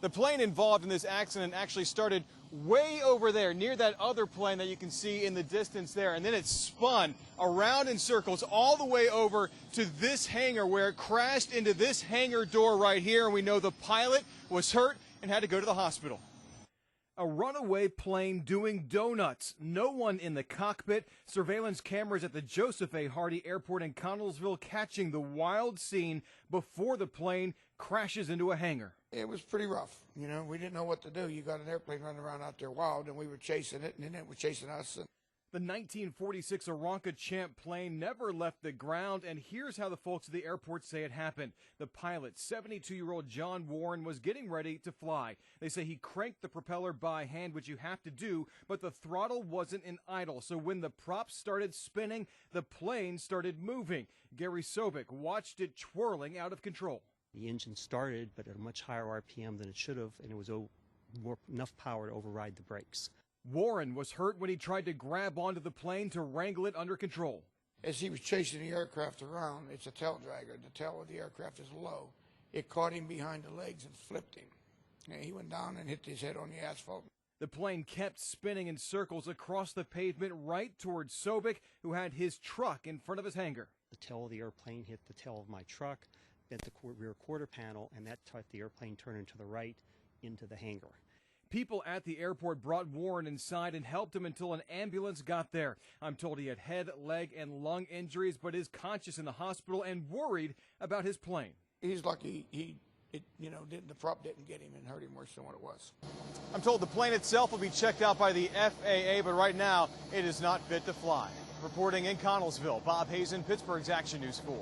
The plane involved in this accident actually started way over there near that other plane that you can see in the distance there, and then it spun around in circles all the way over to this hangar where it crashed into this hangar door right here, and we know the pilot was hurt and had to go to the hospital. A runaway plane doing donuts. No one in the cockpit. Surveillance cameras at the Joseph A. Hardy Airport in Connellsville catching the wild scene before the plane crashes into a hangar. It was pretty rough. You know, we didn't know what to do. You got an airplane running around out there wild, and we were chasing it, and then it was chasing us. The 1946 Aranca Champ plane never left the ground, and here's how the folks at the airport say it happened. The pilot, 72-year-old John Warren, was getting ready to fly. They say he cranked the propeller by hand, which you have to do, but the throttle wasn't in idle. So when the props started spinning, the plane started moving. Gary Sobek watched it twirling out of control. The engine started, but at a much higher RPM than it should have, and it was enough power to override the brakes. Warren was hurt when he tried to grab onto the plane to wrangle it under control. As he was chasing the aircraft around, it's a tail dragger. The tail of the aircraft is low. It caught him behind the legs and flipped him. And he went down and hit his head on the asphalt. The plane kept spinning in circles across the pavement right towards Sobek, who had his truck in front of his hangar. The tail of the airplane hit the tail of my truck, bent the rear quarter panel, and that let the airplane turn into the right into the hangar. People at the airport brought Warren inside and helped him until an ambulance got there. I'm told he had head, leg, and lung injuries, but is conscious in the hospital and worried about his plane. He's lucky the prop didn't get him and hurt him worse than what it was. I'm told the plane itself will be checked out by the FAA, but right now it is not fit to fly. Reporting in Connellsville, Bob Hazen, Pittsburgh's Action News 4.